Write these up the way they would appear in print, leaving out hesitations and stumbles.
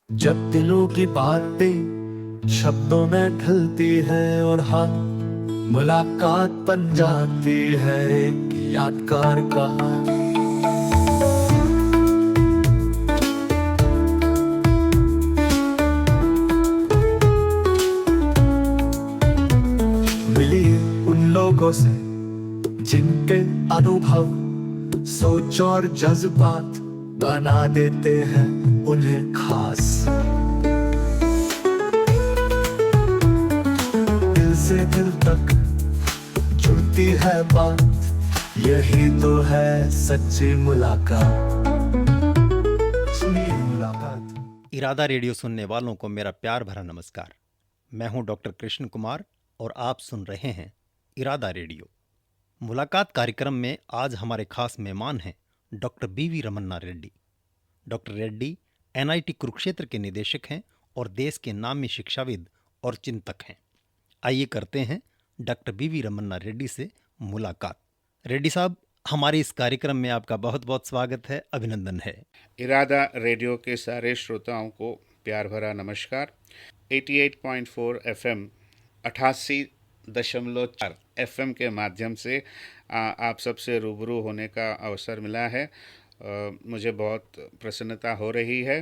जब दिलों की बातें शब्दों में ढलती है और हाँ, मुलाकात बन जाती है एक यादगार कहानी। मिली उन लोगों से जिनके अनुभव, सोच और जज्बात बना देते हैं उन्हें खास। दिल से दिल तक जुड़ती है बात, यही तो है सच्ची मुलाकात। सुनिए मुलाकात। इरादा रेडियो सुनने वालों को मेरा प्यार भरा नमस्कार। मैं हूं डॉक्टर कृष्ण कुमार और आप सुन रहे हैं इरादा रेडियो। मुलाकात कार्यक्रम में आज हमारे खास मेहमान हैं डॉक्टर बीवी रमन्ना रेड्डी। डॉक्टर रेड्डी एनआईटी कुरुक्षेत्र के निदेशक हैं और देश के नामी शिक्षाविद और चिंतक हैं। आइए करते हैं डॉक्टर बीवी रमन्ना रेड्डी से मुलाकात। रेड्डी साहब, हमारे इस कार्यक्रम में आपका बहुत बहुत स्वागत है, अभिनंदन है। इरादा रेडियो के सारे श्रोताओं को प्यार भरा नमस्कार। 88.4 FM 88.4 FM के माध्यम से आप सबसे रूबरू होने का अवसर मिला है। मुझे बहुत प्रसन्नता हो रही है।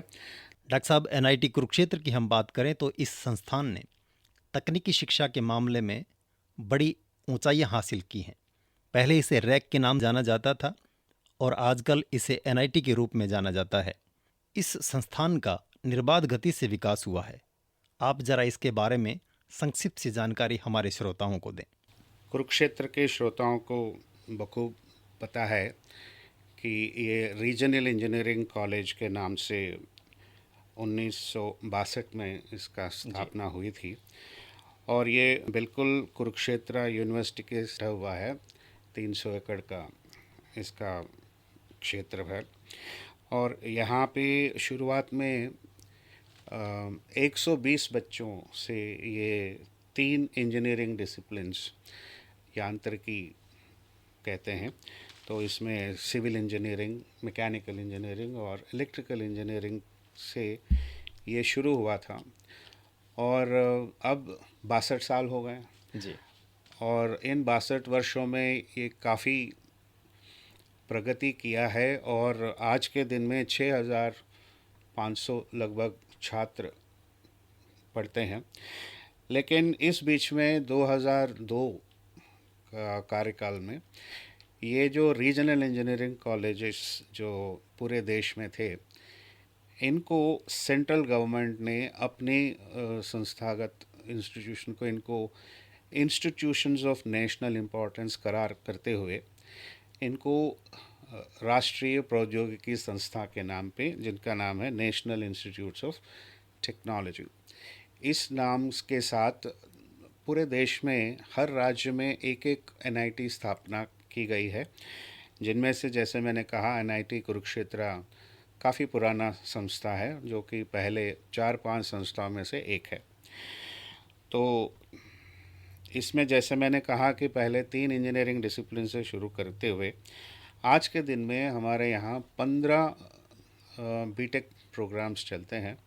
डॉक्टर साहब, एनआईटी कुरुक्षेत्र की हम बात करें तो इस संस्थान ने तकनीकी शिक्षा के मामले में बड़ी ऊंचाइयां हासिल की हैं। पहले इसे रैक के नाम जाना जाता था और आजकल इसे एनआईटी के रूप में जाना जाता है। इस संस्थान का निर्बाध गति से विकास हुआ है। आप जरा इसके बारे में संक्षिप्त सी जानकारी हमारे श्रोताओं को दें। कुरुक्षेत्र के श्रोताओं को बखूब पता है कि ये रीजनल इंजीनियरिंग कॉलेज के नाम से 1962 में इसका स्थापना हुई थी और ये बिल्कुल कुरुक्षेत्र यूनिवर्सिटी के सटा हुआ है। 300 एकड़ का इसका क्षेत्रफल और यहाँ पे शुरुआत में 120 बच्चों से ये 3 इंजीनियरिंग डिसिप्लिन्स यांत्रिकी कहते हैं, तो इसमें सिविल इंजीनियरिंग, मैकेनिकल इंजीनियरिंग और इलेक्ट्रिकल इंजीनियरिंग से ये शुरू हुआ था और अब 62 साल हो गए जी। और इन 62 वर्षों में ये काफ़ी प्रगति किया है और आज के दिन में 6500 लगभग छात्र पढ़ते हैं। लेकिन इस बीच में 2002 का कार्यकाल में ये जो रीजनल इंजीनियरिंग कॉलेजेस जो पूरे देश में थे, इनको सेंट्रल गवर्नमेंट ने अपनी संस्थागत इंस्टीट्यूशन को इनको इंस्टीट्यूशंस ऑफ नेशनल इम्पोर्टेंस करार करते हुए इनको राष्ट्रीय प्रौद्योगिकी संस्था के नाम पे, जिनका नाम है नेशनल इंस्टीट्यूट्स ऑफ टेक्नोलॉजी, इस नाम के साथ पूरे देश में हर राज्य में एक एक एनआईटी स्थापना की गई है, जिनमें से जैसे मैंने कहा एनआईटी कुरुक्षेत्र काफ़ी पुराना संस्था है जो कि पहले 4-5 संस्थाओं में से एक है। तो इसमें जैसे मैंने कहा कि पहले 3 इंजीनियरिंग डिसिप्लिन से शुरू करते हुए आज के दिन में हमारे यहाँ 15 बीटेक प्रोग्राम्स चलते हैं,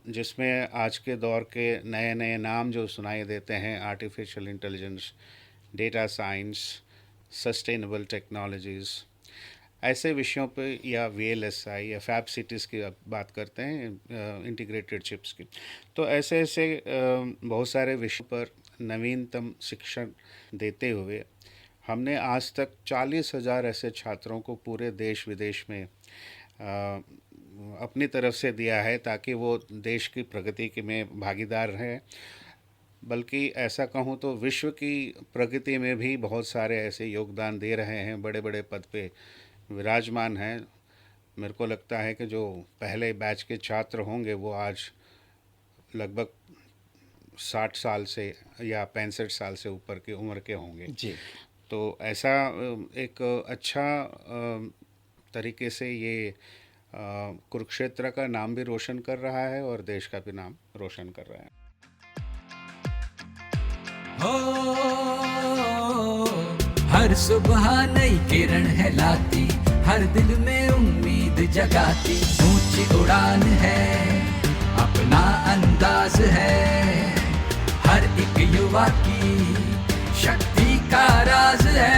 जिसमें आज के दौर के नए नए नाम जो सुनाई देते हैं, artificial intelligence, data science, sustainable technologies, ऐसे विषयों पे, या VLSI या फैब सिटीज़ की बात करते हैं, इंटीग्रेटेड चिप्स की। तो ऐसे ऐसे बहुत सारे विषयों पर नवीनतम शिक्षण देते हुए हमने आज तक 40,000 ऐसे छात्रों को पूरे देश विदेश में अपनी तरफ से दिया है ताकि वो देश की प्रगति के में भागीदार रहें। बल्कि ऐसा कहूँ तो विश्व की प्रगति में भी बहुत सारे ऐसे योगदान दे रहे हैं, बड़े बड़े पद पे विराजमान हैं। मेरे को लगता है कि जो पहले बैच के छात्र होंगे वो आज लगभग 60 साल से या 65 साल से ऊपर की उम्र के होंगे जी। तो ऐसा एक अच्छा तरीके से ये कुरुक्षेत्र का नाम भी रोशन कर रहा है और देश का भी नाम रोशन कर रहा है। हर सुबह नई किरण है लाती, हर दिल में उम्मीद जगाती, ऊंची उड़ान है युवा की शक्ति का राज है।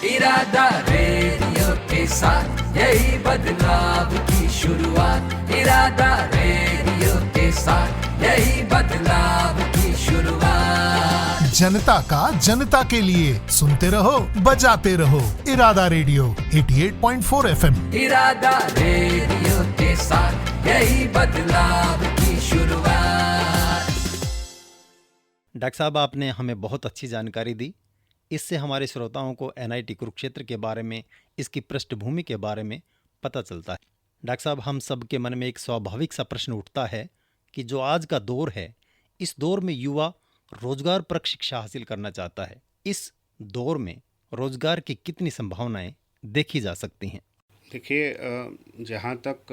इरादा रेडियो के साथ यही बदलाव की शुरुआत। इरादा रेडियो के साथ यही बदलाव की शुरुआत। जनता का जनता के लिए सुनते रहो, बजाते रहो। इरादा रेडियो 88.4 FM। इरादा रेडियो के साथ यही बदलाव की शुरुआत। डॉक्टर साहब, आपने हमें बहुत अच्छी जानकारी दी। इससे हमारे श्रोताओं को एनआईटी कुरुक्षेत्र के बारे में, इसकी पृष्ठभूमि के बारे में पता चलता है। डॉक्टर साहब, हम सब के मन में एक स्वाभाविक सा प्रश्न उठता है कि जो आज का दौर है, इस दौर में युवा रोजगार परक शिक्षा हासिल करना चाहता है। इस दौर में रोजगार की कितनी संभावनाएं देखी जा सकती हैं? देखिए, जहाँ तक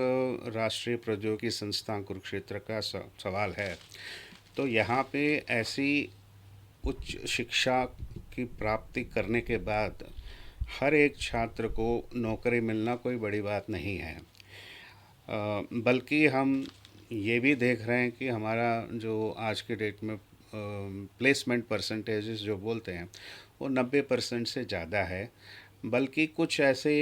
राष्ट्रीय प्रौद्योगिकी संस्थान कुरुक्षेत्र का सवाल है, तो यहाँ पे ऐसी उच्च शिक्षा की प्राप्ति करने के बाद हर एक छात्र को नौकरी मिलना कोई बड़ी बात नहीं है। बल्कि हम ये भी देख रहे हैं कि हमारा जो आज के डेट में प्लेसमेंट परसेंटेजेस जो बोलते हैं वो 90% से ज़्यादा है। बल्कि कुछ ऐसे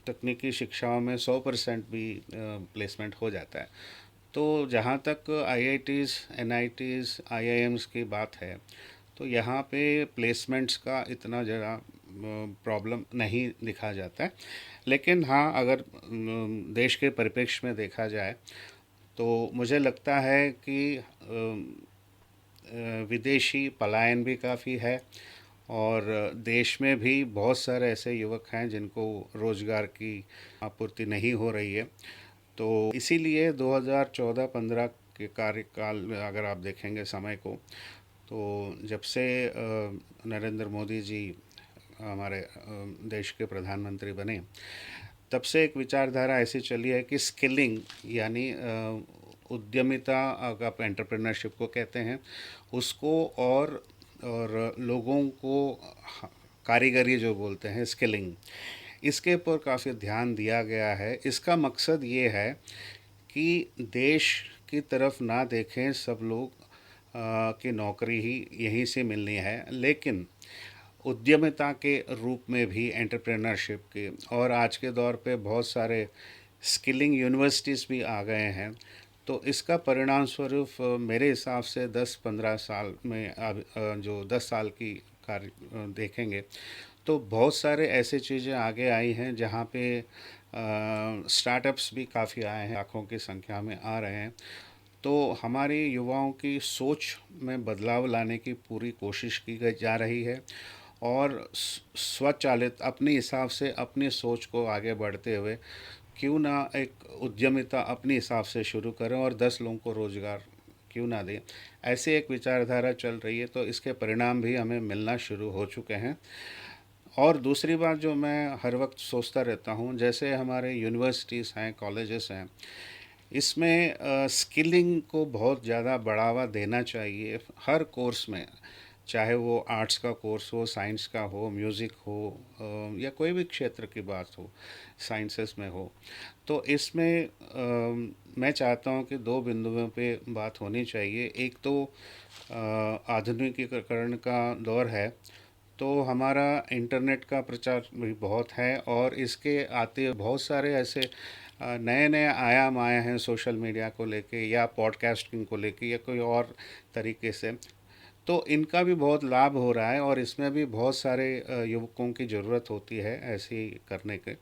तकनीकी शिक्षाओं में 100% भी प्लेसमेंट हो जाता है। तो जहाँ तक आईआईटीज़, एनआईटीज़, आईआईएम्स की बात है, तो यहाँ पे प्लेसमेंट्स का इतना ज़रा प्रॉब्लम नहीं दिखा जाता है। लेकिन हाँ, अगर देश के परिप्रेक्ष्य में देखा जाए तो मुझे लगता है कि विदेशी पलायन भी काफ़ी है और देश में भी बहुत सारे ऐसे युवक हैं जिनको रोज़गार की आपूर्ति नहीं हो रही है। तो इसीलिए 2014-15 के कार्यकाल में अगर आप देखेंगे समय को, तो जब से नरेंद्र मोदी जी हमारे देश के प्रधानमंत्री बने, तब से एक विचारधारा ऐसी चली है कि स्किलिंग यानी उद्यमिता, अगर आप एंटरप्रेन्योरशिप को कहते हैं उसको, और लोगों को कारीगरी जो बोलते हैं स्किलिंग, इसके ऊपर काफ़ी ध्यान दिया गया है। इसका मकसद ये है कि देश की तरफ ना देखें सब लोग कि नौकरी ही यहीं से मिलनी है, लेकिन उद्यमिता के रूप में भी एंटरप्रेन्योरशिप के, और आज के दौर पे बहुत सारे स्किलिंग यूनिवर्सिटीज़ भी आ गए हैं। तो इसका परिणाम स्वरूप मेरे हिसाब से 10-15 साल में अब जो 10 साल की कार्य देखेंगे तो बहुत सारे ऐसे चीज़ें आगे आई हैं जहाँ पे स्टार्टअप्स भी काफ़ी आए हैं, लाखों की संख्या में आ रहे हैं। तो हमारे युवाओं की सोच में बदलाव लाने की पूरी कोशिश की जा रही है और स्वचालित अपने हिसाब से अपनी सोच को आगे बढ़ते हुए क्यों ना एक उद्यमिता अपने हिसाब से शुरू करें और 10 लोगों को रोज़गार क्यों ना दें, ऐसे एक विचारधारा चल रही है। तो इसके परिणाम भी हमें मिलना शुरू हो चुके हैं। और दूसरी बात जो मैं हर वक्त सोचता रहता हूँ, जैसे हमारे यूनिवर्सिटीज़ हैं, कॉलेजेस हैं, इसमें स्किलिंग को बहुत ज़्यादा बढ़ावा देना चाहिए हर कोर्स में, चाहे वो आर्ट्स का कोर्स हो, साइंस का हो, म्यूज़िक हो या कोई भी क्षेत्र की बात हो, साइंसेस में हो। तो इसमें मैं चाहता हूँ कि 2 बिंदुओं पे बात होनी चाहिए। एक तो आधुनिकीकरण का दौर है, तो हमारा इंटरनेट का प्रचार भी बहुत है और इसके आते बहुत सारे ऐसे नए नए आयाम आए हैं सोशल मीडिया को लेके या पॉडकास्टिंग को लेके या कोई और तरीके से। तो इनका भी बहुत लाभ हो रहा है और इसमें भी बहुत सारे युवकों की ज़रूरत होती है ऐसे करने के।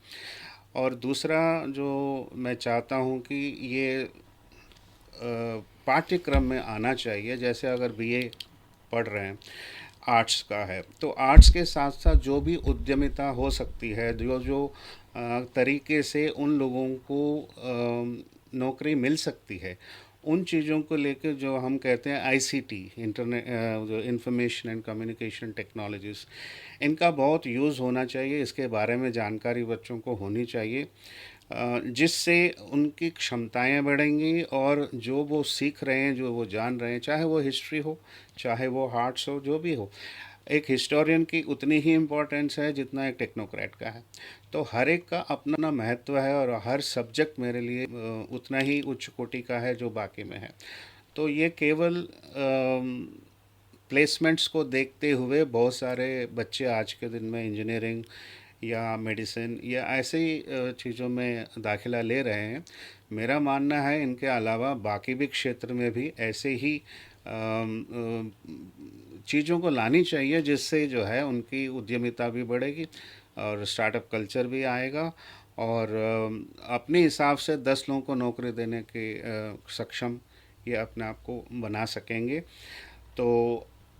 और दूसरा जो मैं चाहता हूँ कि ये पाठ्यक्रम में आना चाहिए, जैसे अगर बीए पढ़ रहे हैं, आर्ट्स का है, तो आर्ट्स के साथ साथ जो भी उद्यमिता हो सकती है, जो तरीके से उन लोगों को नौकरी मिल सकती है, उन चीज़ों को लेकर जो हम कहते हैं आईसीटी, इंटरनेट जो इंफॉर्मेशन एंड कम्युनिकेशन टेक्नोलॉजीज़, इनका बहुत यूज़ होना चाहिए। इसके बारे में जानकारी बच्चों को होनी चाहिए जिससे उनकी क्षमताएं बढ़ेंगी और जो वो सीख रहे हैं, जो वो जान रहे हैं, चाहे वो हिस्ट्री हो, चाहे वो आर्ट्स हो, जो भी हो, एक हिस्टोरियन की उतनी ही इम्पोर्टेंस है जितना एक टेक्नोक्रेट का है। तो हर एक का अपना महत्व है और हर सब्जेक्ट मेरे लिए उतना ही उच्च कोटि का है जो बाकी में है। तो ये केवल प्लेसमेंट्स को देखते हुए बहुत सारे बच्चे आज के दिन में इंजीनियरिंग या मेडिसिन या ऐसे ही चीज़ों में दाखिला ले रहे हैं। मेरा मानना है इनके अलावा बाकी भी क्षेत्र में भी ऐसे ही चीज़ों को लानी चाहिए, जिससे जो है उनकी उद्यमिता भी बढ़ेगी और स्टार्टअप कल्चर भी आएगा और अपने हिसाब से 10 लोगों को नौकरी देने के सक्षम ये अपने आप को बना सकेंगे। तो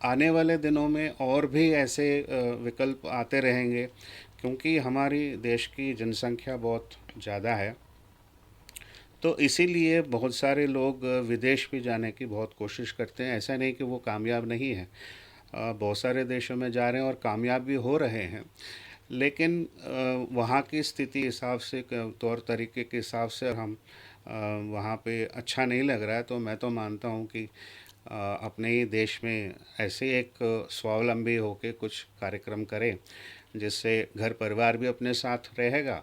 आने वाले दिनों में और भी ऐसे विकल्प आते रहेंगे, क्योंकि हमारी देश की जनसंख्या बहुत ज़्यादा है, तो इसीलिए बहुत सारे लोग विदेश भी जाने की बहुत कोशिश करते हैं। ऐसा नहीं कि वो कामयाब नहीं है, बहुत सारे देशों में जा रहे हैं और कामयाब भी हो रहे हैं, लेकिन वहाँ की स्थिति हिसाब से तौर तरीके के हिसाब से हम वहाँ पे अच्छा नहीं लग रहा है। तो मैं तो मानता हूँ कि अपने ही देश में ऐसे एक स्वावलंबी होके कुछ कार्यक्रम करें, जिससे घर परिवार भी अपने साथ रहेगा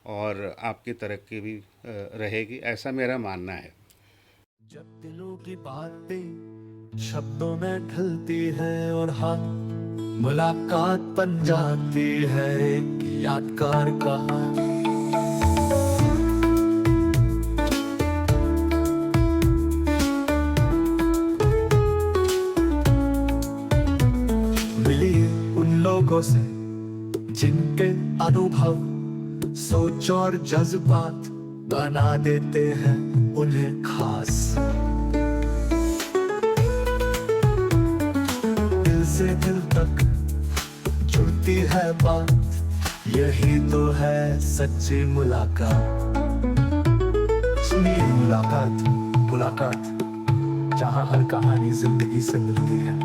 और आपकी तरक्की भी रहेगी, ऐसा मेरा मानना है। जब दिलों की बातें शब्दों में ढलती है और हाँ मुलाकात बन जाती है एक यादगार कहानी। मिली उन लोगों से जिनके अनुभव सोच और जज्बात बना देते हैं उन्हें खास। दिल से दिल तक जुड़ती है बात, यही तो है सच्ची मुलाकात। सुनिए मुलाकात, मुलाकात जहां हर कहानी जिंदगी से मिलती है।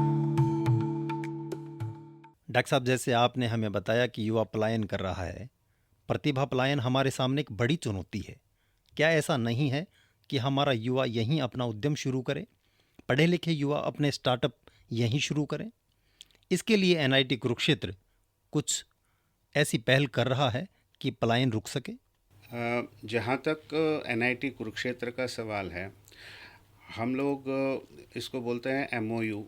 डॉक्टर साहब, जैसे आपने हमें बताया कि युवा पलायन कर रहा है, प्रतिभा पलायन हमारे सामने एक बड़ी चुनौती है। क्या ऐसा नहीं है कि हमारा युवा यहीं अपना उद्यम शुरू करे, पढ़े लिखे युवा अपने स्टार्टअप यहीं शुरू करें? इसके लिए एनआईटी कुरुक्षेत्र कुछ ऐसी पहल कर रहा है कि पलायन रुक सके? जहाँ तक एनआईटी कुरुक्षेत्र का सवाल है, हम लोग इसको बोलते हैं एमओयू,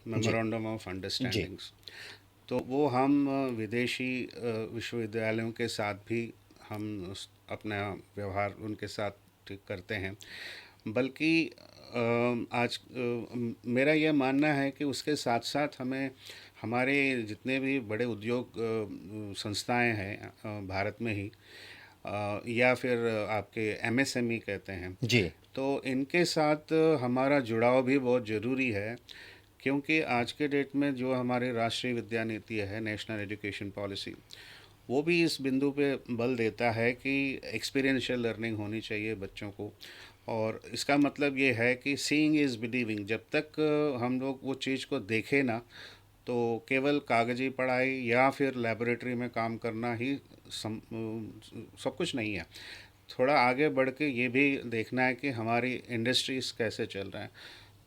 मेमोरेंडम ऑफ अंडरस्टैंडिंग्स। तो वो हम विदेशी विश्वविद्यालयों के साथ भी हम अपना व्यवहार उनके साथ करते हैं। बल्कि आज मेरा यह मानना है कि उसके साथ साथ हमें हमारे जितने भी बड़े उद्योग संस्थाएं हैं भारत में ही, या फिर आपके एमएसएमई कहते हैं जी, तो इनके साथ हमारा जुड़ाव भी बहुत ज़रूरी है, क्योंकि आज के डेट में जो हमारी राष्ट्रीय विद्या नीति है, नेशनल एजुकेशन पॉलिसी, वो भी इस बिंदु पे बल देता है कि एक्सपीरियंशियल लर्निंग होनी चाहिए बच्चों को। और इसका मतलब ये है कि सीइंग इज़ बिलीविंग। जब तक हम लोग वो चीज़ को देखें ना, तो केवल कागजी पढ़ाई या फिर लेबोरेटरी में काम करना ही सब कुछ नहीं है। थोड़ा आगे बढ़ के ये भी देखना है कि हमारी इंडस्ट्रीज़ कैसे चल रहे हैं।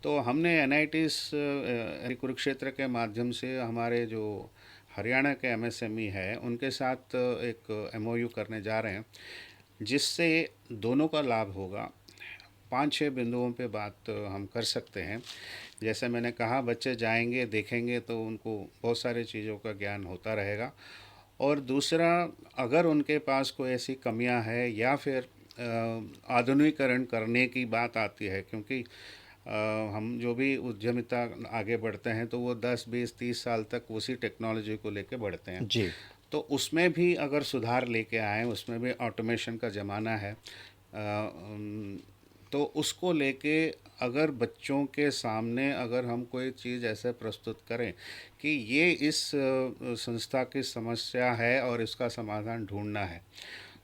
तो हमने एनआईटीज़ कुरुक्षेत्र के माध्यम से हमारे जो हरियाणा के एमएसएमई है उनके साथ एक एमओयू करने जा रहे हैं, जिससे दोनों का लाभ होगा। 5-6 बिंदुओं पे बात हम कर सकते हैं। जैसे मैंने कहा, बच्चे जाएंगे देखेंगे तो उनको बहुत सारी चीज़ों का ज्ञान होता रहेगा। और दूसरा, अगर उनके पास कोई ऐसी कमियां है या फिर आधुनिकीकरण करने की बात आती है, क्योंकि हम जो भी उद्यमिता आगे बढ़ते हैं तो वो 10, 20, 30 साल तक उसी टेक्नोलॉजी को लेके बढ़ते हैं जी, तो उसमें भी अगर सुधार लेके आए, उसमें भी ऑटोमेशन का ज़माना है, तो उसको लेके अगर बच्चों के सामने अगर हम कोई चीज़ ऐसे प्रस्तुत करें कि ये इस संस्था की समस्या है और इसका समाधान ढूंढना है,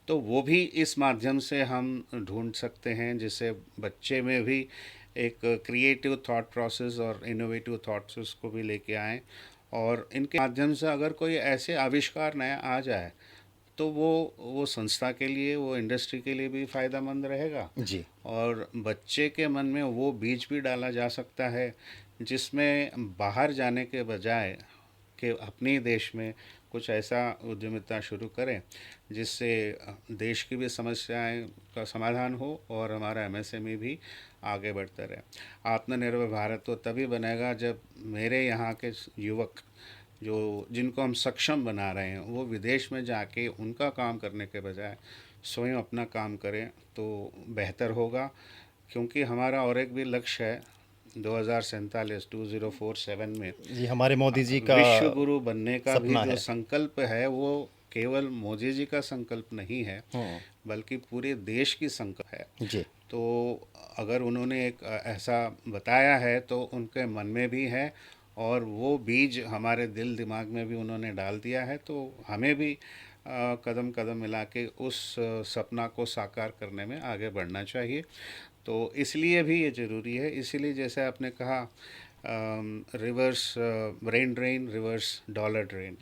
तो वो भी इस माध्यम से हम ढूंढ सकते हैं, जिससे बच्चे में भी एक क्रिएटिव थॉट प्रोसेस और इनोवेटिव थॉट प्रोसेस को भी लेके आएँ। और इनके माध्यम से अगर कोई ऐसे आविष्कार नया आ जाए तो वो संस्था के लिए, वो इंडस्ट्री के लिए भी फ़ायदेमंद रहेगा। जी, और बच्चे के मन में वो बीज भी डाला जा सकता है, जिसमें बाहर जाने के बजाय कि अपने देश में कुछ ऐसा उद्यमिता शुरू करें जिससे देश की भी समस्याएं का समाधान हो और हमारा एमएसएमई भी आगे बढ़ता रहे। आत्मनिर्भर भारत तो तभी बनेगा जब मेरे यहाँ के युवक जो जिनको हम सक्षम बना रहे हैं वो विदेश में जाके उनका काम करने के बजाय स्वयं अपना काम करें तो बेहतर होगा। क्योंकि हमारा और एक भी लक्ष्य है 2047 में जी, हमारे मोदी जी का विश्व गुरु बनने का भी सपना जो है। संकल्प है वो केवल मोदी जी का संकल्प नहीं है बल्कि पूरे देश की संकल्प है। जी। तो अगर उन्होंने एक ऐसा बताया है तो उनके मन में भी है और वो बीज हमारे दिल दिमाग में भी उन्होंने डाल दिया है। तो हमें भी कदम कदम मिला के उस सपना को साकार करने में आगे बढ़ना चाहिए। तो इसलिए भी ये ज़रूरी है। इसीलिए जैसे आपने कहा reverse brain drain, reverse dollar drain.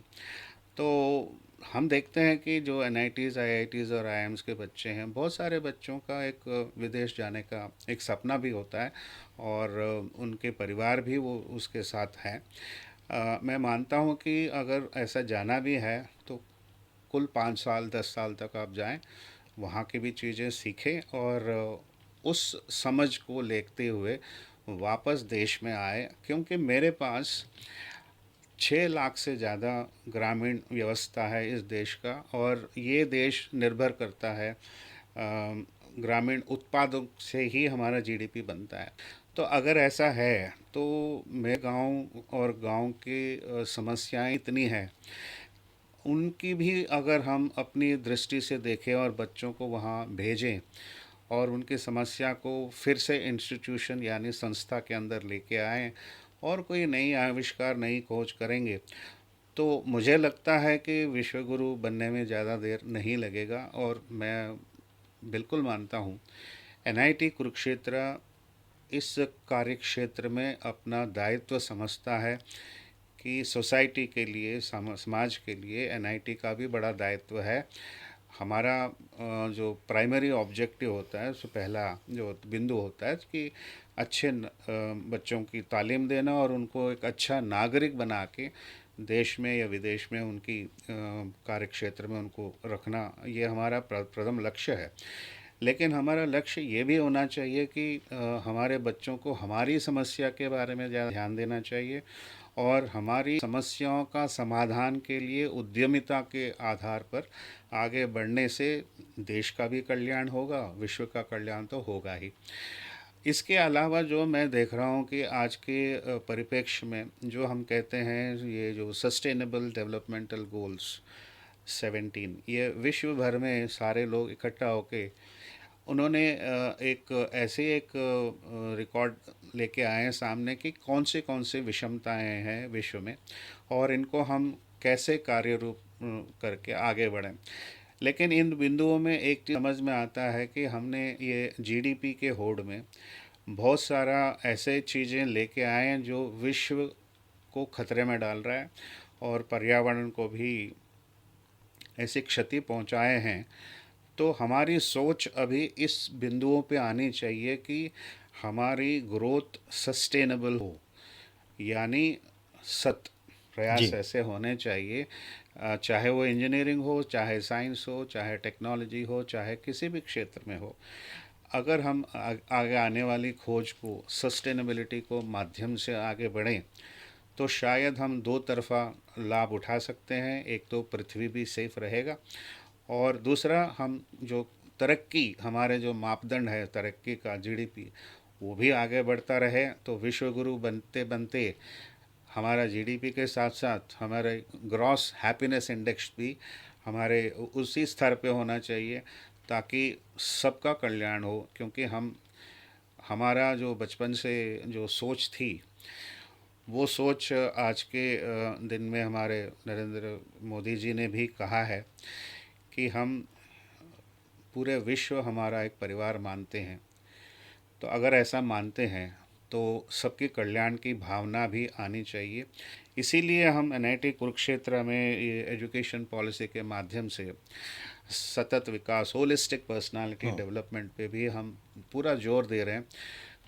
तो हम देखते हैं कि जो एनआईटीज़, आईआईटीज़ और आईआईएम्स के बच्चे हैं, बहुत सारे बच्चों का एक विदेश जाने का एक सपना भी होता है और उनके परिवार भी वो उसके साथ हैं। मैं मानता हूँ कि अगर ऐसा जाना भी है तो कुल 5 साल 10 साल तक आप जाएं, वहाँ की भी चीज़ें सीखें और उस समझ को लेते हुए वापस देश में आए। क्योंकि मेरे पास 6 लाख से ज़्यादा ग्रामीण व्यवस्था है इस देश का और ये देश निर्भर करता है ग्रामीण उत्पादों से ही हमारा जीडीपी बनता है। तो अगर ऐसा है तो मेरे गांव और गांव की समस्याएं इतनी हैं, उनकी भी अगर हम अपनी दृष्टि से देखें और बच्चों को वहाँ भेजें और उनकी समस्या को फिर से इंस्टीट्यूशन यानी संस्था के अंदर लेके आएँ और कोई नई आविष्कार, नई खोज करेंगे, तो मुझे लगता है कि विश्वगुरु बनने में ज़्यादा देर नहीं लगेगा। और मैं बिल्कुल मानता हूँ एनआईटी कुरुक्षेत्र इस कार्य क्षेत्र में अपना दायित्व समझता है कि सोसाइटी के लिए, समाज के लिए एनआईटी का भी बड़ा दायित्व है। हमारा जो प्राइमरी ऑब्जेक्टिव होता है, उससे पहला जो बिंदु होता है कि अच्छे बच्चों की तालीम देना और उनको एक अच्छा नागरिक बना के देश में या विदेश में उनकी कार्य क्षेत्र में उनको रखना, ये हमारा प्रथम लक्ष्य है। लेकिन हमारा लक्ष्य ये भी होना चाहिए कि हमारे बच्चों को हमारी समस्या के बारे में ज़्यादा ध्यान देना चाहिए और हमारी समस्याओं का समाधान के लिए उद्यमिता के आधार पर आगे बढ़ने से देश का भी कल्याण होगा, विश्व का कल्याण तो होगा ही। इसके अलावा जो मैं देख रहा हूँ कि आज के परिप्रेक्ष्य में जो हम कहते हैं ये जो सस्टेनेबल डेवलपमेंटल गोल्स 17, ये विश्व भर में सारे लोग इकट्ठा होके उन्होंने एक रिकॉर्ड लेके आए हैं सामने कि कौन से विषमताएं हैं विश्व में और इनको हम कैसे कार्य रूप करके आगे बढ़ें। लेकिन इन बिंदुओं में एक चीज़ समझ में आता है कि हमने ये जीडीपी के होड़ में बहुत सारा ऐसे चीज़ें लेके आए हैं जो विश्व को खतरे में डाल रहा है और पर्यावरण को भी ऐसी क्षति पहुंचाए हैं। तो हमारी सोच अभी इस बिंदुओं पे आनी चाहिए कि हमारी ग्रोथ सस्टेनेबल हो, यानी सत प्रयास ऐसे होने चाहिए, चाहे वो इंजीनियरिंग हो, चाहे साइंस हो, चाहे टेक्नोलॉजी हो, चाहे किसी भी क्षेत्र में हो। अगर हम आगे आने वाली खोज को, सस्टेनेबिलिटी को माध्यम से आगे बढ़ें तो शायद हम दो तरफा लाभ उठा सकते हैं। एक तो पृथ्वी भी सेफ रहेगा और दूसरा हम जो तरक्की, हमारे जो मापदंड है तरक्की का, जीडीपी, वो भी आगे बढ़ता रहे। तो विश्वगुरु बनते बनते हमारा जीडीपी के साथ साथ हमारे ग्रॉस हैप्पीनेस इंडेक्स भी हमारे उसी स्तर पे होना चाहिए ताकि सबका कल्याण हो। क्योंकि हमारा जो बचपन से जो सोच थी वो सोच आज के दिन में हमारे नरेंद्र मोदी जी ने भी कहा है कि हम पूरे विश्व हमारा एक परिवार मानते हैं। तो अगर ऐसा मानते हैं तो सबके कल्याण की भावना भी आनी चाहिए। इसीलिए हम एनआईटी कुरुक्षेत्र में ये एजुकेशन पॉलिसी के माध्यम से सतत विकास, होलिस्टिक पर्सनालिटी डेवलपमेंट पे भी हम पूरा जोर दे रहे हैं।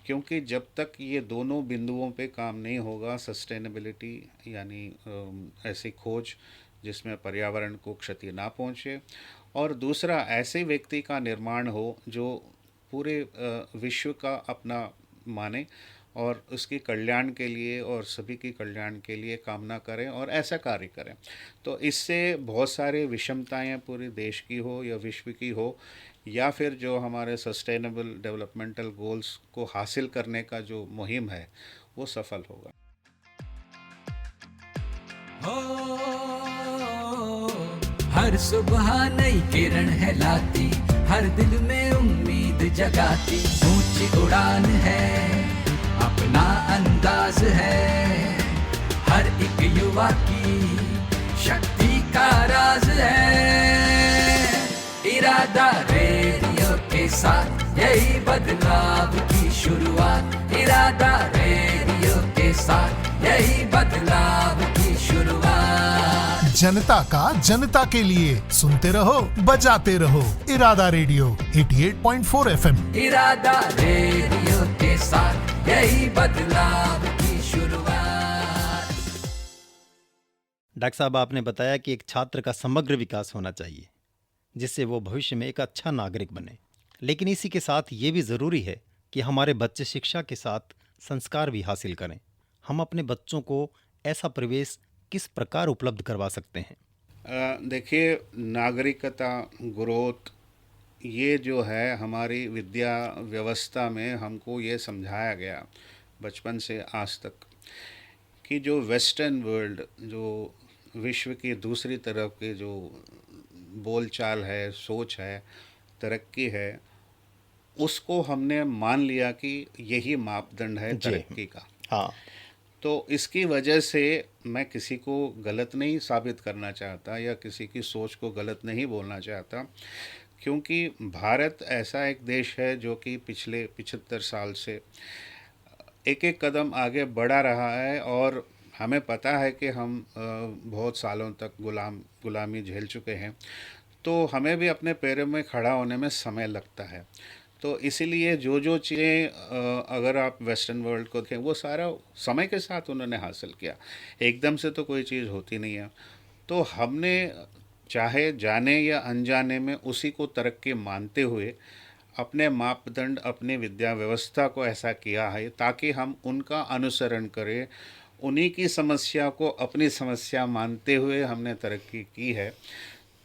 क्योंकि जब तक ये दोनों बिंदुओं पे काम नहीं होगा, सस्टेनेबिलिटी यानी ऐसी खोज जिसमें पर्यावरण को क्षति ना पहुँचे, और दूसरा ऐसे व्यक्ति का निर्माण हो जो पूरे विश्व का अपना माने और उसकी कल्याण के लिए और सभी की कल्याण के लिए कामना करें और ऐसा कार्य करें। तो इससे बहुत सारे विषमताएं पूरे देश की हो या विश्व की हो, या फिर जो हमारे सस्टेनेबल डेवलपमेंटल गोल्स को हासिल करने का जो मुहिम है वो सफल होगा। हर सुबह नई किरण है लाती, हर दिल में उम्मीद जगाती, ऊंची उड़ान है, अपना अंदाज है, हर एक युवा की शक्ति का राज है। इरादा रेडियो के साथ यही बदलाव की शुरुआत, इरादा रेडियो के साथ यही बदलाव की शुरुआत। जनता का जनता के लिए सुनते रहो, बजाते रहो। इरादा रेडियो 88.4 FM। इरादा रेडियो के साथ यही बदलाव की शुरुआत। डॉक्टर साहब, आपने बताया कि एक छात्र का समग्र विकास होना चाहिए जिससे वो भविष्य में एक अच्छा नागरिक बने, लेकिन इसी के साथ ये भी ज़रूरी है कि हमारे बच्चे शिक्षा के साथ संस्कार भी हासिल करें। हम अपने बच्चों को ऐसा परिवेश किस प्रकार उपलब्ध करवा सकते हैं? देखिए, नागरिकता, ग्रोथ, ये जो है हमारी विद्या व्यवस्था में हमको ये समझाया गया बचपन से आज तक कि जो वेस्टर्न वर्ल्ड, जो विश्व की दूसरी तरफ के जो बोलचाल है, सोच है, तरक्की है, उसको हमने मान लिया कि यही मापदंड है तरक्की का। हाँ। तो इसकी वजह से मैं किसी को गलत नहीं साबित करना चाहता या किसी की सोच को गलत नहीं बोलना चाहता, क्योंकि भारत ऐसा एक देश है जो कि पिछले 75 साल से एक एक कदम आगे बढ़ा रहा है, और हमें पता है कि हम बहुत सालों तक गुलामी झेल चुके हैं, तो हमें भी अपने पैरों में खड़ा होने में समय लगता है। तो इसीलिए जो चीज़ें अगर आप वेस्टर्न वर्ल्ड को देखें, वो सारा समय के साथ उन्होंने हासिल किया, एकदम से तो कोई चीज़ होती नहीं है। तो हमने चाहे जाने या अनजाने में उसी को तरक्की मानते हुए अपने मापदंड, अपनी विद्या व्यवस्था को ऐसा किया है ताकि हम उनका अनुसरण करें, उन्हीं की समस्या को अपनी समस्या मानते हुए हमने तरक्की की है।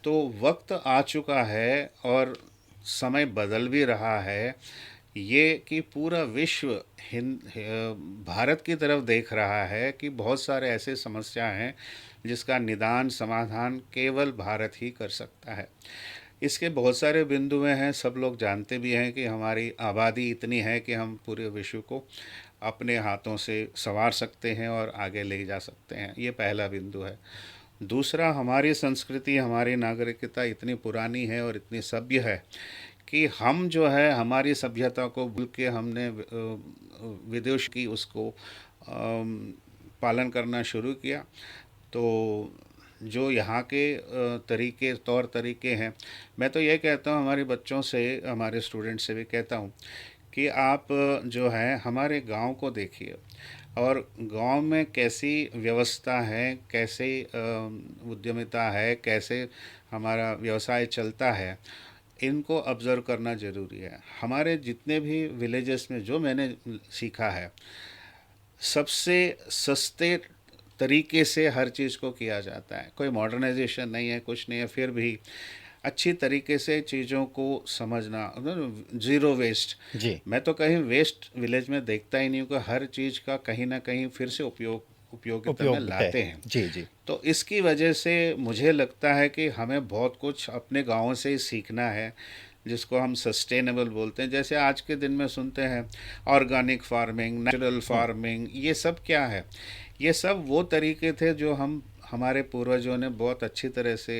तो वक्त आ चुका है और समय बदल भी रहा है, ये कि पूरा विश्व भारत की तरफ देख रहा है कि बहुत सारे ऐसे समस्या हैं जिसका निदान, समाधान केवल भारत ही कर सकता है। इसके बहुत सारे बिंदु हैं, सब लोग जानते भी हैं कि हमारी आबादी इतनी है कि हम पूरे विश्व को अपने हाथों से संवार सकते हैं और आगे ले जा सकते हैं। ये पहला बिंदु है। दूसरा, हमारी संस्कृति, हमारी नागरिकता इतनी पुरानी है और इतनी सभ्य है कि हम जो है हमारी सभ्यता को भूल के हमने विदेश की उसको पालन करना शुरू किया। तो जो यहाँ के तौर तरीके हैं, मैं तो ये कहता हूँ हमारे बच्चों से, हमारे स्टूडेंट से भी कहता हूँ कि आप जो है हमारे गांव को देखिए, और गांव में कैसी व्यवस्था है, कैसे उद्यमिता है, कैसे हमारा व्यवसाय चलता है, इनको ऑब्ज़र्व करना ज़रूरी है। हमारे जितने भी विलेजेस में जो मैंने सीखा है, सबसे सस्ते तरीके से हर चीज़ को किया जाता है। कोई मॉडर्नाइजेशन नहीं है, कुछ नहीं है, फिर भी अच्छी तरीके से चीज़ों को समझना, ज़ीरो वेस्ट। जी। मैं तो कहीं वेस्ट विलेज में देखता ही नहीं हूँ कि हर चीज़ का कहीं ना कहीं फिर से उपयोगिता में लाते हैं। जी जी। तो इसकी वजह से मुझे लगता है कि हमें बहुत कुछ अपने गाँव से ही सीखना है, जिसको हम सस्टेनेबल बोलते हैं। जैसे आज के दिन में सुनते हैं ऑर्गेनिक फार्मिंग, नेचुरल फार्मिंग, ये सब क्या है? ये सब वो तरीके थे जो हमारे पूर्वजों ने बहुत अच्छी तरह से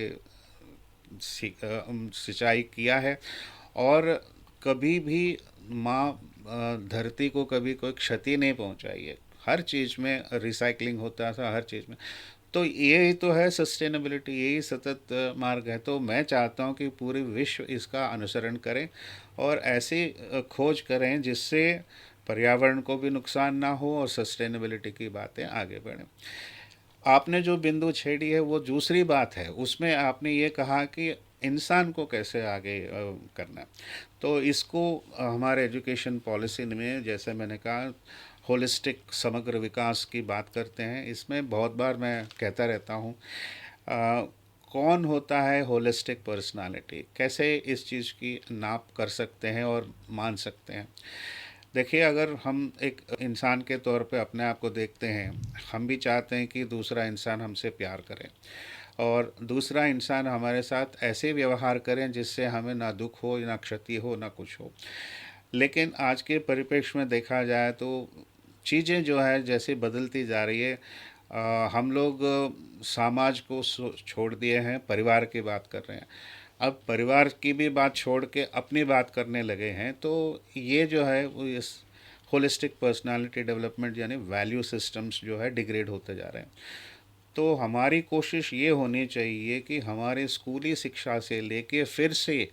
सिंचाई किया है, और कभी भी माँ धरती को कभी कोई क्षति नहीं पहुंचाई है। हर चीज़ में रिसाइकलिंग होता था, हर चीज़ में। तो यही तो है सस्टेनेबिलिटी, यही सतत मार्ग है। तो मैं चाहता हूँ कि पूरे विश्व इसका अनुसरण करें और ऐसी खोज करें जिससे पर्यावरण को भी नुकसान ना हो और सस्टेनेबिलिटी की बातें आगे बढ़ें। आपने जो बिंदु छेड़ी है वो दूसरी बात है, उसमें आपने ये कहा कि इंसान को कैसे आगे करना है। तो इसको हमारे एजुकेशन पॉलिसी में, जैसे मैंने कहा, होलिस्टिक समग्र विकास की बात करते हैं। इसमें बहुत बार मैं कहता रहता हूँ, कौन होता है होलिस्टिक पर्सनालिटी, कैसे इस चीज़ की नाप कर सकते हैं और मान सकते हैं। देखिए, अगर हम एक इंसान के तौर पे अपने आप को देखते हैं, हम भी चाहते हैं कि दूसरा इंसान हमसे प्यार करे और दूसरा इंसान हमारे साथ ऐसे व्यवहार करें जिससे हमें ना दुख हो, ना क्षति हो, ना कुछ हो। लेकिन आज के परिप्रेक्ष्य में देखा जाए तो चीज़ें जो है जैसे बदलती जा रही है, हम लोग समाज को छोड़ दिए हैं, परिवार की बात कर रहे हैं। अब परिवार की भी बात छोड़ के अपनी बात करने लगे हैं, तो ये जो है वो इस होलिस्टिक पर्सनालिटी डेवलपमेंट यानी वैल्यू सिस्टम्स जो है डिग्रेड होते जा रहे हैं। तो हमारी कोशिश ये होनी चाहिए कि हमारे स्कूली शिक्षा से लेके फिर से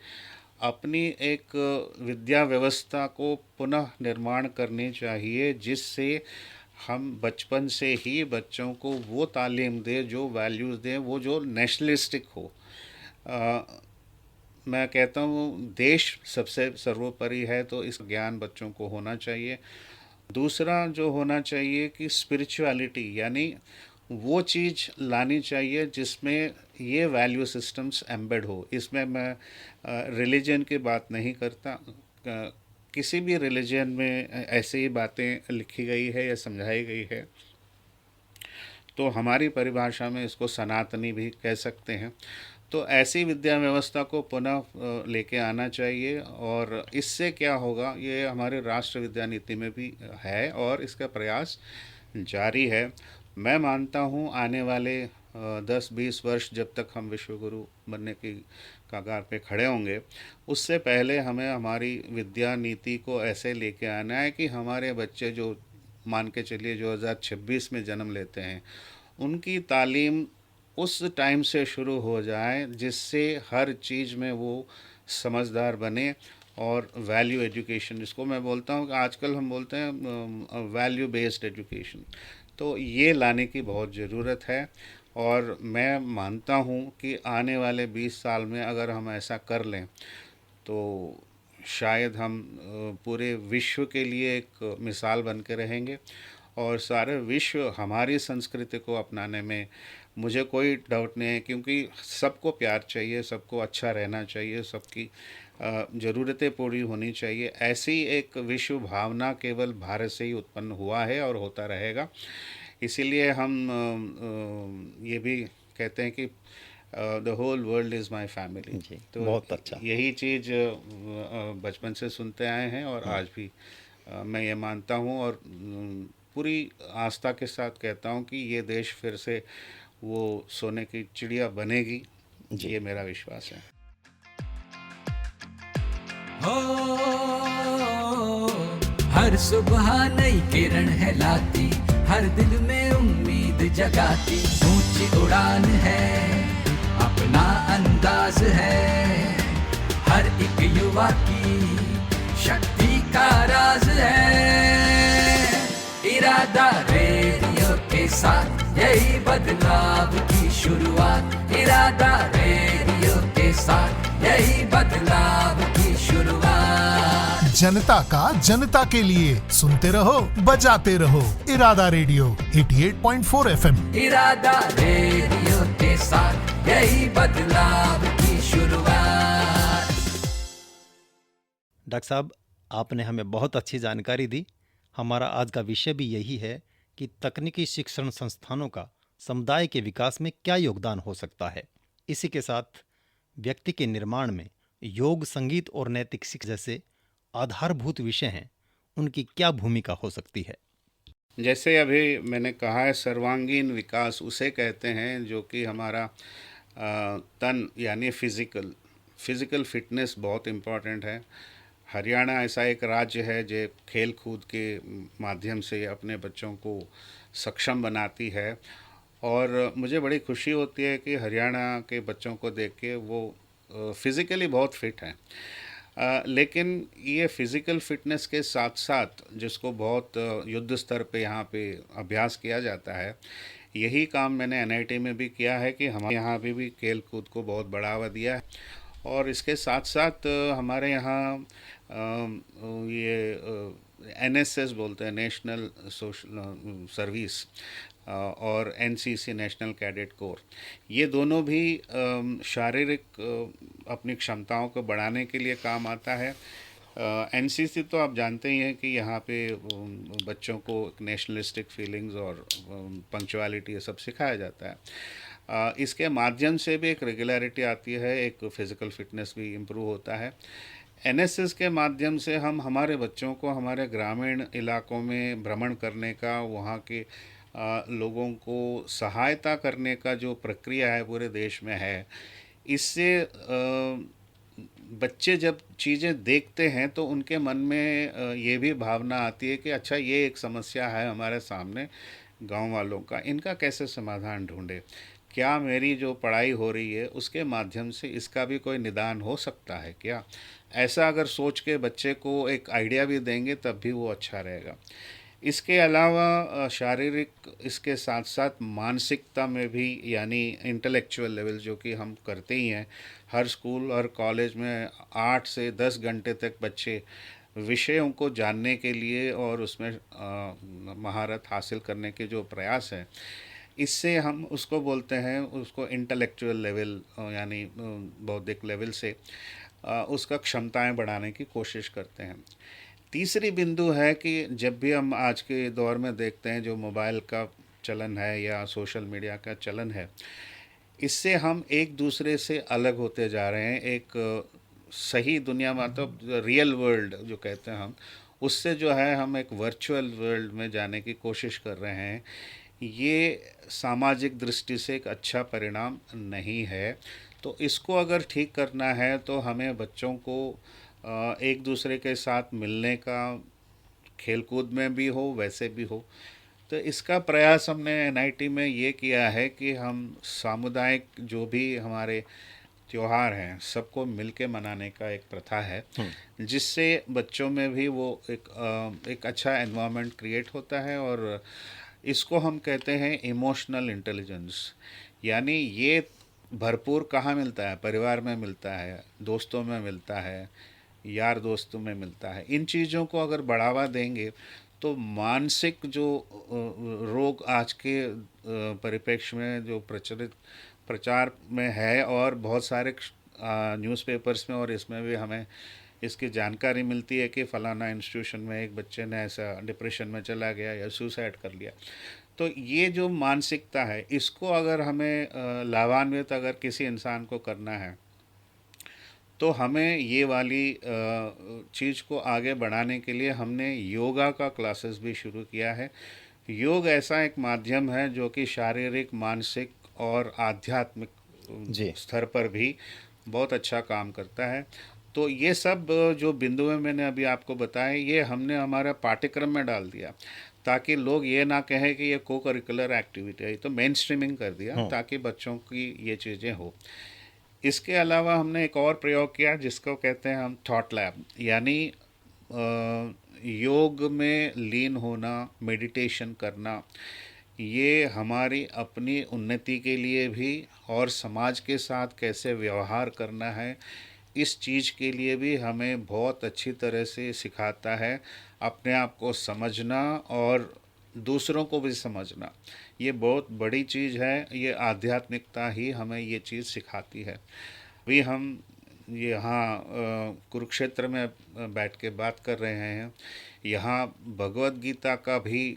अपनी एक विद्या व्यवस्था को पुनः निर्माण करनी चाहिए, जिससे हम बचपन से ही बच्चों को वो तालीम दें, जो वैल्यूज़ दें, वो जो नेशनलिस्टिक हो। मैं कहता हूँ देश सबसे सर्वोपरि है, तो इस ज्ञान बच्चों को होना चाहिए। दूसरा जो होना चाहिए कि स्पिरिचुअलिटी यानी वो चीज़ लानी चाहिए जिसमें ये वैल्यू सिस्टम्स एम्बेड हो। इसमें मैं रिलीजन की बात नहीं करता, किसी भी रिलीजन में ऐसी ही बातें लिखी गई है या समझाई गई है, तो हमारी परिभाषा में इसको सनातनी भी कह सकते हैं। तो ऐसी विद्या व्यवस्था को पुनः लेके आना चाहिए और इससे क्या होगा, ये हमारे राष्ट्र विद्या नीति में भी है और इसका प्रयास जारी है। मैं मानता हूँ आने वाले 10-20 वर्ष जब तक हम विश्वगुरु बनने की कगार पे खड़े होंगे, उससे पहले हमें हमारी विद्या नीति को ऐसे लेके आना है कि हमारे बच्चे जो मान के चलिए 2026 में जन्म लेते हैं, उनकी तालीम उस टाइम से शुरू हो जाए जिससे हर चीज़ में वो समझदार बने और वैल्यू एजुकेशन, जिसको मैं बोलता हूँ कि आजकल हम बोलते हैं वैल्यू बेस्ड एजुकेशन, तो ये लाने की बहुत ज़रूरत है। और मैं मानता हूँ कि आने वाले 20 साल में अगर हम ऐसा कर लें तो शायद हम पूरे विश्व के लिए एक मिसाल बन के रहेंगे और सारे विश्व हमारी संस्कृति को अपनाने में मुझे कोई डाउट नहीं है, क्योंकि सबको प्यार चाहिए, सबको अच्छा रहना चाहिए, सबकी ज़रूरतें पूरी होनी चाहिए। ऐसी एक विश्व भावना केवल भारत से ही उत्पन्न हुआ है और होता रहेगा। इसीलिए हम ये भी कहते हैं कि the whole world is my family. जी, तो बहुत अच्छा। यही चीज़ बचपन से सुनते आए हैं और आज भी मैं ये मानता हूँ और पूरी आस्था के साथ कहता हूँ कि ये देश फिर से वो सोने की चिड़िया बनेगी, ये मेरा विश्वास है। हो हर सुबह नई किरण है लाती, हर दिल में उम्मीद जगाती। ऊंची उड़ान है, अपना अंदाज है, हर एक युवा की शक्ति का राज है। इरादा रेडियो के साथ यही बदलाव की शुरुआत। इरादा रेडियो के साथ यही बदलाव की शुरुआत। जनता का जनता के लिए सुनते रहो, बजाते रहो। इरादा रेडियो 88.4 FM। इरादा रेडियो के साथ यही बदलाव की शुरुआत। डॉक्टर साहब, आपने हमें बहुत अच्छी जानकारी दी। हमारा आज का विषय भी यही है कि तकनीकी शिक्षण संस्थानों का समुदाय के विकास में क्या योगदान हो सकता है। इसी के साथ व्यक्ति के निर्माण में योग, संगीत और नैतिक शिक्षा जैसे आधारभूत विषय हैं, उनकी क्या भूमिका हो सकती है। जैसे अभी मैंने कहा है, सर्वांगीण विकास उसे कहते हैं जो कि हमारा तन यानी फिज़िकल फिटनेस बहुत इम्पॉर्टेंट है। हरियाणा ऐसा एक राज्य है जो खेल कूद के माध्यम से अपने बच्चों को सक्षम बनाती है और मुझे बड़ी खुशी होती है कि हरियाणा के बच्चों को देख के वो फिज़िकली बहुत फिट हैं। लेकिन ये फ़िज़िकल फ़िटनेस के साथ साथ जिसको बहुत युद्ध स्तर पे यहाँ पे अभ्यास किया जाता है, यही काम मैंने एनआईटी में भी किया है कि हमारे यहाँ अभी भी खेल कूद को बहुत बढ़ावा दिया है। और इसके साथ साथ हमारे यहाँ ये एनएसएस बोलते हैं, नेशनल सोशल सर्विस, और एनसीसी, नेशनल कैडेट कोर, ये दोनों भी शारीरिक अपनी क्षमताओं को बढ़ाने के लिए काम आता है। एनसीसी तो आप जानते ही हैं कि यहाँ पे बच्चों को नेशनलिस्टिक फीलिंग्स और पंक्चुअलिटी ये सब सिखाया जाता है। इसके माध्यम से भी एक रेगुलरिटी आती है, एक फ़िज़िकल फिटनेस भी इम्प्रूव होता है। एनएसएस के माध्यम से हम हमारे बच्चों को हमारे ग्रामीण इलाकों में भ्रमण करने का, वहाँ के लोगों को सहायता करने का जो प्रक्रिया है पूरे देश में है, इससे बच्चे जब चीज़ें देखते हैं तो उनके मन में ये भी भावना आती है कि अच्छा, ये एक समस्या है हमारे सामने गांव वालों का, इनका कैसे समाधान ढूंढे, क्या मेरी जो पढ़ाई हो रही है उसके माध्यम से इसका भी कोई निदान हो सकता है क्या। ऐसा अगर सोच के बच्चे को एक आइडिया भी देंगे तब भी वो अच्छा रहेगा। इसके अलावा शारीरिक, इसके साथ साथ मानसिकता में भी, यानी इंटेलेक्चुअल लेवल जो कि हम करते ही हैं हर स्कूल और कॉलेज में 8 से 10 घंटे तक बच्चे विषयों को जानने के लिए और उसमें महारत हासिल करने के जो प्रयास है, इससे हम उसको बोलते हैं, उसको इंटेलेक्चुअल लेवल यानी बौद्धिक लेवल से उसका क्षमताएं बढ़ाने की कोशिश करते हैं। तीसरी बिंदु है कि जब भी हम आज के दौर में देखते हैं जो मोबाइल का चलन है या सोशल मीडिया का चलन है, इससे हम एक दूसरे से अलग होते जा रहे हैं। एक सही दुनिया में, तो रियल वर्ल्ड जो कहते हैं हम, उससे जो है हम एक वर्चुअल वर्ल्ड में जाने की कोशिश कर रहे हैं। ये सामाजिक दृष्टि से एक अच्छा परिणाम नहीं है। तो इसको अगर ठीक करना है तो हमें बच्चों को एक दूसरे के साथ मिलने का, खेलकूद में भी हो वैसे भी हो, तो इसका प्रयास हमने एनआईटी में ये किया है कि हम सामुदायिक जो भी हमारे त्योहार हैं सबको मिलके मनाने का एक प्रथा है, जिससे बच्चों में भी वो एक अच्छा एनवायरनमेंट क्रिएट होता है। और इसको हम कहते हैं इमोशनल इंटेलिजेंस। यानी ये भरपूर कहाँ मिलता है? परिवार में मिलता है, दोस्तों में मिलता है, यार दोस्तों में मिलता है। इन चीज़ों को अगर बढ़ावा देंगे तो मानसिक जो रोग आज के परिप्रेक्ष्य में जो प्रचार में है, और बहुत सारे न्यूज़पेपर्स में और इसमें भी हमें इसकी जानकारी मिलती है कि फ़लाना इंस्टीट्यूशन में एक बच्चे ने ऐसा डिप्रेशन में चला गया या सुसाइड कर लिया। तो ये जो मानसिकता है, इसको अगर हमें लाभान्वित अगर किसी इंसान को करना है तो हमें ये वाली चीज़ को आगे बढ़ाने के लिए हमने योगा का क्लासेस भी शुरू किया है। योग ऐसा एक माध्यम है जो कि शारीरिक, मानसिक और आध्यात्मिक स्तर पर भी बहुत अच्छा काम करता है। तो ये सब जो बिंदु मैंने अभी आपको बताए, ये हमने हमारा पाठ्यक्रम में डाल दिया ताकि लोग ये ना कहें कि ये को करिकुलर एक्टिविटी है, तो मेन स्ट्रीमिंग कर दिया ताकि बच्चों की ये चीज़ें हो। इसके अलावा हमने एक और प्रयोग किया जिसको कहते हैं हम थॉट लैब, यानी योग में लीन होना, मेडिटेशन करना, ये हमारी अपनी उन्नति के लिए भी और समाज के साथ कैसे व्यवहार करना है, इस चीज़ के लिए भी हमें बहुत अच्छी तरह से सिखाता है। अपने आप को समझना और दूसरों को भी समझना, ये बहुत बड़ी चीज़ है। ये आध्यात्मिकता ही हमें ये चीज़ सिखाती है। अभी हम यहाँ कुरुक्षेत्र में बैठ के बात कर रहे हैं। यहाँ भगवत गीता का भी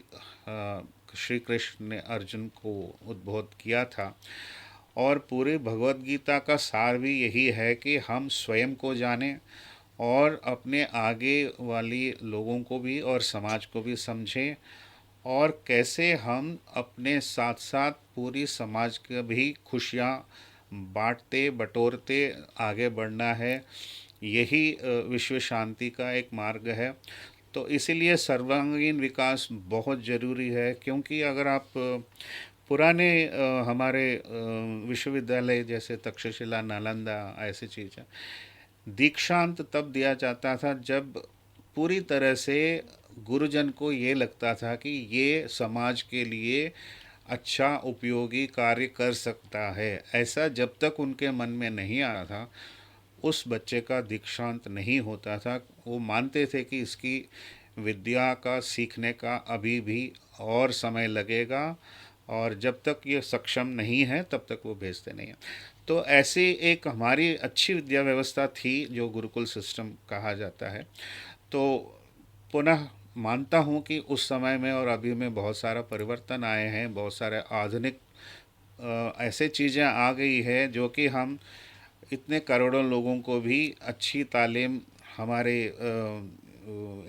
श्री कृष्ण ने अर्जुन को उद्बोध किया था, और पूरी भगवत गीता का सार भी यही है कि हम स्वयं को जानें और अपने आगे वाली लोगों को भी और समाज को भी समझें, और कैसे हम अपने साथ साथ पूरी समाज की भी खुशियाँ बांटते बटोरते आगे बढ़ना है। यही विश्व शांति का एक मार्ग है। तो इसीलिए सर्वांगीण विकास बहुत ज़रूरी है, क्योंकि अगर आप पुराने हमारे विश्वविद्यालय जैसे तक्षशिला, नालंदा, ऐसी चीज़ें, दीक्षांत तब दिया जाता था जब पूरी तरह से गुरुजन को ये लगता था कि ये समाज के लिए अच्छा उपयोगी कार्य कर सकता है, ऐसा जब तक उनके मन में नहीं आया था, उस बच्चे का दीक्षांत नहीं होता था। वो मानते थे कि इसकी विद्या का सीखने का अभी भी और समय लगेगा, और जब तक ये सक्षम नहीं है तब तक वो भेजते नहीं हैं। तो ऐसी एक हमारी अच्छी विद्या व्यवस्था थी जो गुरुकुल सिस्टम कहा जाता है। तो पुनः मानता हूँ कि उस समय में और अभी में बहुत सारा परिवर्तन आए हैं, बहुत सारे आधुनिक ऐसे चीज़ें आ गई है जो कि हम इतने करोड़ों लोगों को भी अच्छी तालीम हमारे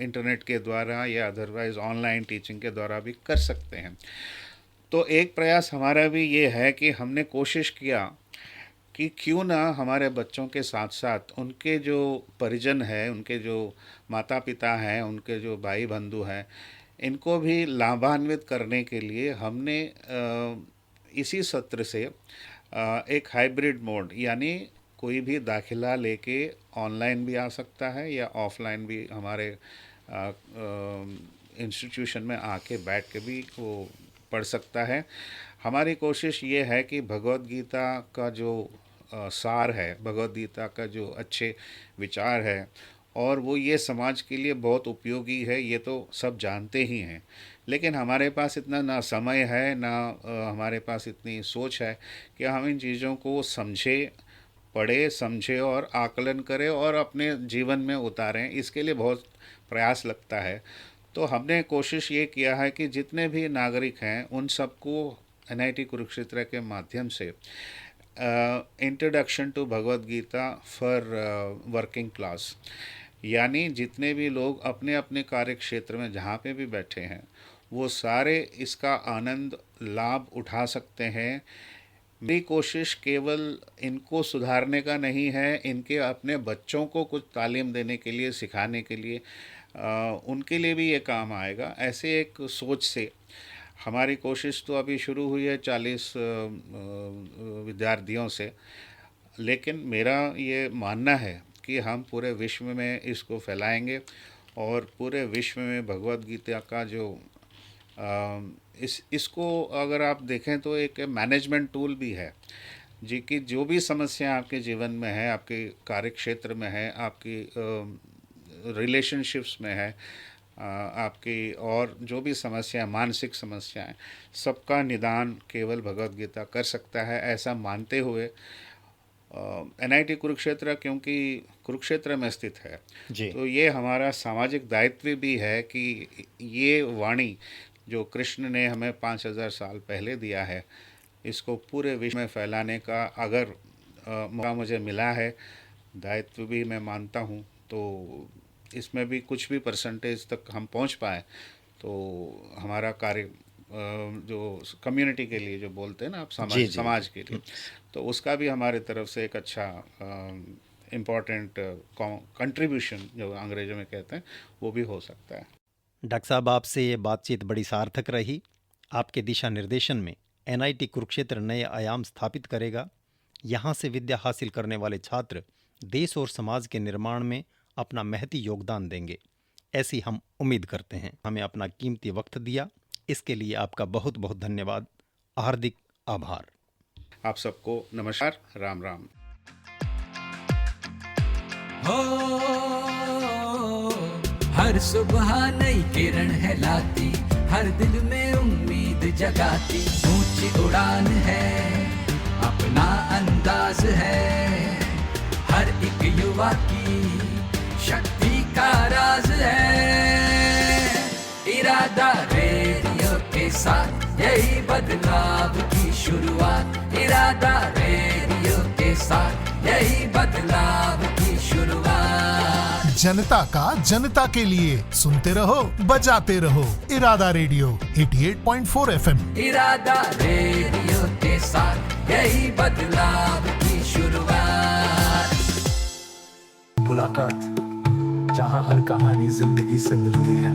इंटरनेट के द्वारा या अदरवाइज़ ऑनलाइन टीचिंग के द्वारा भी कर सकते हैं। तो एक प्रयास हमारा भी ये है कि हमने कोशिश किया कि क्यों ना हमारे बच्चों के साथ साथ उनके जो परिजन हैं, उनके जो माता पिता हैं, उनके जो भाई बंधु हैं, इनको भी लाभान्वित करने के लिए हमने इसी सत्र से एक हाइब्रिड मोड, यानी कोई भी दाखिला लेके ऑनलाइन भी आ सकता है या ऑफलाइन भी हमारे इंस्टीट्यूशन में आके बैठ के भी वो पढ़ सकता है। हमारी कोशिश ये है कि भगवद गीता का जो सार है, भगवद गीता का जो अच्छे विचार है, और वो ये समाज के लिए बहुत उपयोगी है, ये तो सब जानते ही हैं, लेकिन हमारे पास इतना ना समय है, ना हमारे पास इतनी सोच है कि हम इन चीज़ों को समझे, पढ़े, समझे और आकलन करें और अपने जीवन में उतारें। इसके लिए बहुत प्रयास लगता है। तो हमने कोशिश ये किया है कि जितने भी नागरिक हैं उन सबको NIT कुरुक्षेत्र के माध्यम से introduction to Bhagavad Gita for working class, यानी जितने भी लोग अपने अपने कार्य क्षेत्र में जहाँ पे भी बैठे हैं वो सारे इसका आनंद लाभ उठा सकते हैं। मेरी कोशिश केवल इनको सुधारने का नहीं है, इनके अपने बच्चों को कुछ तालीम देने के लिए, सिखाने के लिए, उनके लिए भी ये काम आएगा। ऐसे एक सोच से हमारी कोशिश तो अभी शुरू हुई है 40 विद्यार्थियों से, लेकिन मेरा ये मानना है कि हम पूरे विश्व में इसको फैलाएंगे और पूरे विश्व में भगवद गीता का जो इसको अगर आप देखें तो एक मैनेजमेंट टूल भी है जी, कि जो भी समस्या आपके जीवन में है, आपके कार्य क्षेत्र में है, आपकी रिलेशनशिप्स में है, आपकी और जो भी समस्या, मानसिक समस्याएं, सबका निदान केवल भगवद गीता कर सकता है, ऐसा मानते हुए NIT कुरुक्षेत्र, क्योंकि कुरुक्षेत्र में स्थित है जी। तो ये हमारा सामाजिक दायित्व भी है कि ये वाणी जो कृष्ण ने हमें 5000 साल पहले दिया है, इसको पूरे विश्व में फैलाने का अगर मौका मुझे मिला है, दायित्व भी मैं मानता हूँ, तो इसमें भी कुछ भी परसेंटेज तक हम पहुँच पाए तो हमारा कार्य जो कम्युनिटी के लिए जो बोलते हैं ना आप, समाज के लिए, तो उसका भी हमारे तरफ से एक अच्छा इम्पॉर्टेंट कंट्रीब्यूशन जो अंग्रेजों में कहते हैं वो भी हो सकता है। डॉक्टर साहब, आपसे ये बातचीत बड़ी सार्थक रही। आपके दिशा निर्देशन में NIT कुरुक्षेत्र नए आयाम स्थापित करेगा। यहाँ से विद्या हासिल करने वाले छात्र देश और समाज के निर्माण में अपना महती योगदान देंगे, ऐसी हम उम्मीद करते हैं। हमें अपना कीमती वक्त दिया, इसके लिए आपका बहुत बहुत धन्यवाद, हार्दिक आभार। आप सबको नमस्कार, राम राम। हर सुबह नई किरण है लाती, हर दिल में उम्मीद जगाती। ऊंची उड़ान है, अपना अंदाज है, हर एक युवा की शक्ति का राज है। इरादा रेडियो के साथ यही बदलाव की शुरुआत। इरादा रेडियो के साथ यही बदलाव की शुरुआत। जनता का जनता के लिए सुनते रहो, बजाते रहो। इरादा रेडियो 88.4 FM। इरादा रेडियो के साथ यही बदलाव की शुरुआत। मुलाकात, जहाँ हर कहानी जिंदगी से मिलती है।